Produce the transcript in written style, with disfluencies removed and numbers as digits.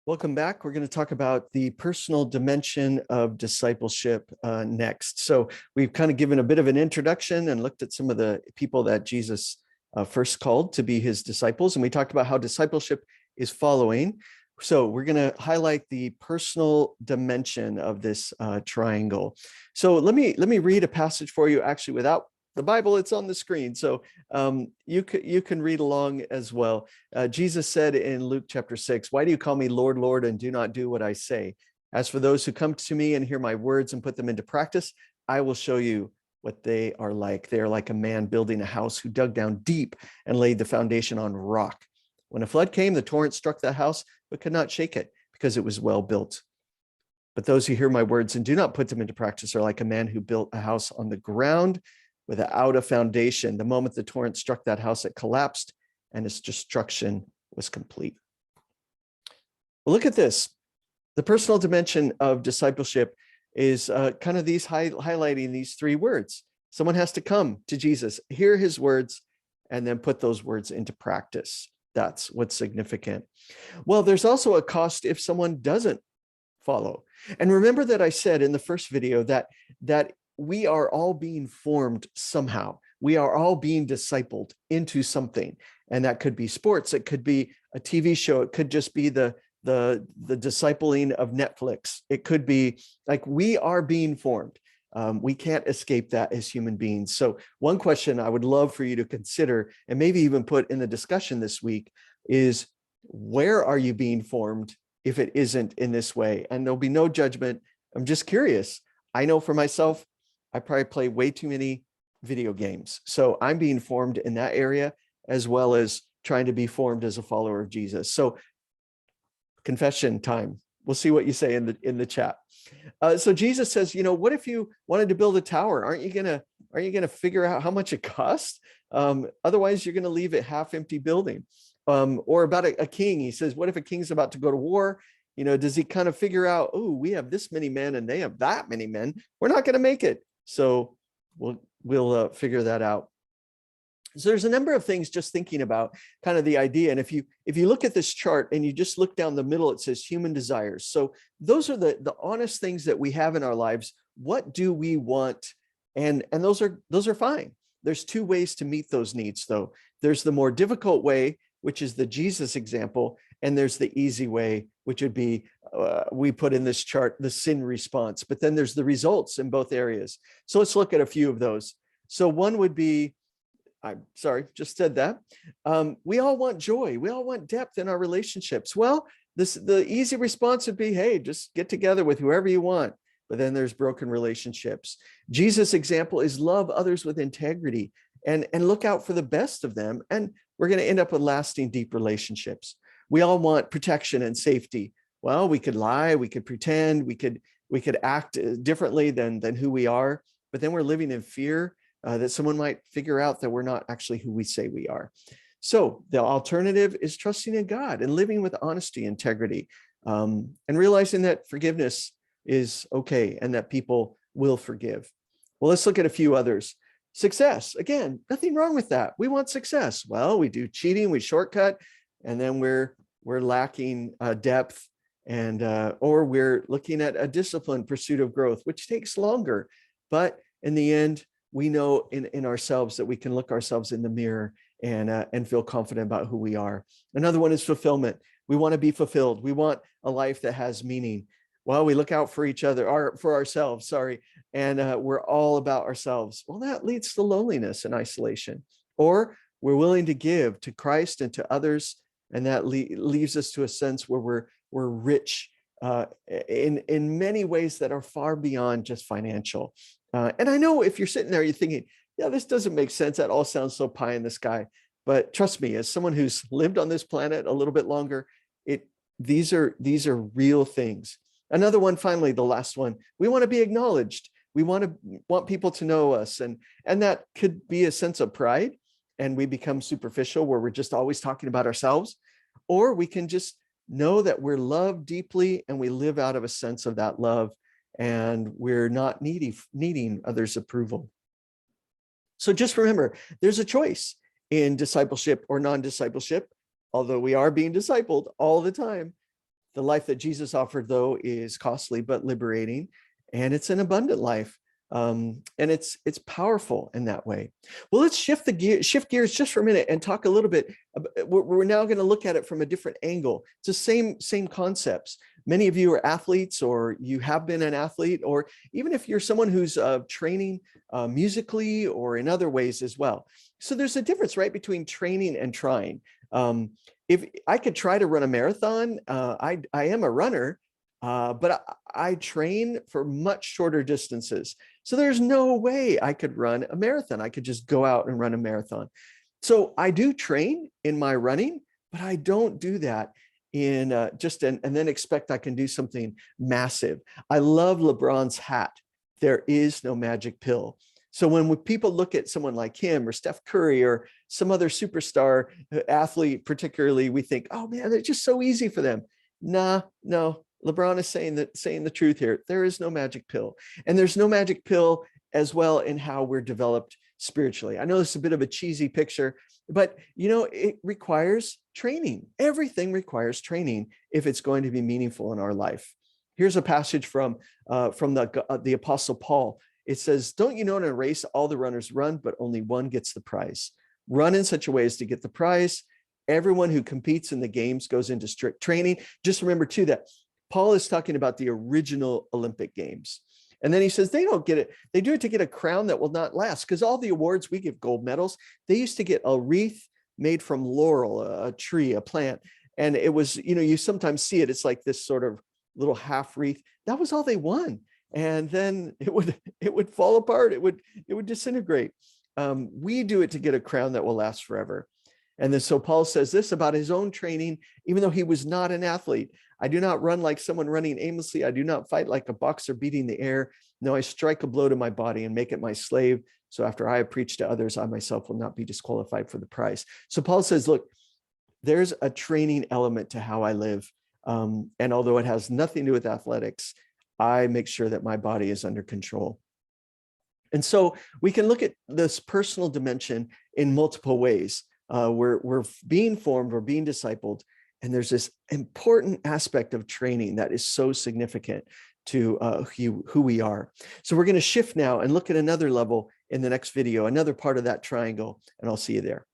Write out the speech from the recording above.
Welcome back. We're going to talk about the personal dimension of discipleship next. So we've kind of given a bit of an introduction and looked at some of the people that Jesus first called to be his disciples. And we talked about how discipleship is following. So we're going to highlight the personal dimension of this triangle. So let me read a passage for you, actually, without the Bible. It's on the screen, so you can read along as well. Jesus said in Luke chapter 6, "Why do you call me Lord, Lord, and do not do what I say? As for those who come to me and hear my words and put them into practice, I will show you what they are like. They are like a man building a house who dug down deep and laid the foundation on rock. When a flood came, the torrent struck the house, but could not shake it because it was well built. But those who hear my words and do not put them into practice are like a man who built a house on the ground without a foundation. The moment the torrent struck that house, it collapsed and its destruction was complete." Well, look at this. The personal dimension of discipleship is kind of highlighting these three words. Someone has to come to Jesus, hear his words, and then put those words into practice. That's what's significant. Well, there's also a cost if someone doesn't follow. And remember that I said in the first video that we are all being formed somehow. We are all being discipled into something. And that could be sports. It could be a TV show. It could just be the discipling of Netflix. It could be like we are being formed. We can't escape that as human beings. So one question I would love for you to consider and maybe even put in the discussion this week is, where are you being formed if it isn't in this way? And there'll be no judgment. I'm just curious. I know for myself, I probably play way too many video games. So I'm being formed in that area as well as trying to be formed as a follower of Jesus. So confession time. We'll see what you say in the chat. So Jesus says, what if you wanted to build a tower? Aren't you gonna figure out how much it costs? Otherwise, you're gonna leave it half empty building. Or about a king, he says, what if a king's about to go to war? Does he kind of figure out, oh, we have this many men and they have that many men. We're not going to make it. So we'll figure that out. So there's a number of things just thinking about kind of the idea. And if you look at this chart and you just look down the middle, it says human desires. So those are the honest things that we have in our lives. What do we want? And those are fine. There's two ways to meet those needs, though. There's the more difficult way, which is the Jesus example, and there's the easy way, which would be, we put in this chart, the sin response, but then there's the results in both areas. So let's look at a few of those. So one would be, I'm sorry, just said that. We all want joy. We all want depth in our relationships. Well, the easy response would be, hey, just get together with whoever you want. But then there's broken relationships. Jesus' example is love others with integrity and look out for the best of them. And we're going to end up with lasting, deep relationships. We all want protection and safety. Well, we could lie, we could pretend, we could act differently than who we are, but then we're living in fear that someone might figure out that we're not actually who we say we are. So the alternative is trusting in God and living with honesty, integrity, and realizing that forgiveness is okay and that people will forgive. Well, let's look at a few others. Success, again, nothing wrong with that. We want success. Well, we do cheating, we shortcut, and then we're lacking depth, and or we're looking at a disciplined pursuit of growth, which takes longer. But in the end, we know in ourselves that we can look ourselves in the mirror and feel confident about who we are. Another one is fulfillment. We want to be fulfilled. We want a life that has meaning. Well, we look out for each other, or for ourselves, and we're all about ourselves. Well, that leads to loneliness and isolation. Or we're willing to give to Christ and to others, and that leaves us to a sense where we're rich in many ways that are far beyond just financial. And I know if you're sitting there, you're thinking, yeah, this doesn't make sense. That all sounds so pie in the sky. But trust me, as someone who's lived on this planet a little bit longer, these are real things. Another one, finally, the last one, we want to be acknowledged. We want people to know us. And that could be a sense of pride, and we become superficial where we're just always talking about ourselves. Or we can just know that we're loved deeply and we live out of a sense of that love, and we're not needing others' approval. So just remember, there's a choice in discipleship or non-discipleship, although we are being discipled all the time. The life that Jesus offered, though, is costly but liberating, and it's an abundant life. And it's powerful in that way. Well, let's shift gears just for a minute and talk a little bit. We're now going to look at it from a different angle. It's the same concepts. Many of you are athletes, or you have been an athlete, or even if you're someone who's training musically or in other ways as well. So there's a difference, right, between training and trying. If I could try to run a marathon, I am a runner, but I train for much shorter distances. So there's no way I could run a marathon. I could just go out and run a marathon. So I do train in my running, but I don't do that in and then expect I can do something massive. I love LeBron's hat. There is no magic pill. So when people look at someone like him or Steph Curry or some other superstar athlete, particularly, we think, oh man, it's just so easy for them. Nah, no. LeBron is saying the truth here. There is no magic pill. And there's no magic pill as well in how we're developed spiritually. I know it's a bit of a cheesy picture, but it requires training. Everything requires training if it's going to be meaningful in our life. Here's a passage from the Apostle Paul. It says, "Don't you know in a race all the runners run, but only one gets the prize. Run in such a way as to get the prize. Everyone who competes in the games goes into strict training." Just remember too that Paul is talking about the original Olympic Games. And then he says they don't get it. They do it to get a crown that will not last, because all the awards we give gold medals, they used to get a wreath made from laurel, a tree, a plant. And it was, you sometimes see it. It's like this sort of little half wreath. That was all they won. And then it would fall apart. It would disintegrate. We do it to get a crown that will last forever. And then so Paul says this about his own training, even though he was not an athlete. "I do not run like someone running aimlessly. I do not fight like a boxer beating the air. No, I strike a blow to my body and make it my slave. So after I have preached to others, I myself will not be disqualified for the prize." So Paul says, look, there's a training element to how I live. And although it has nothing to do with athletics, I make sure that my body is under control. And so we can look at this personal dimension in multiple ways. We're being formed, we're being discipled, and there's this important aspect of training that is so significant to who we are. So we're going to shift now and look at another level in the next video, another part of that triangle, and I'll see you there.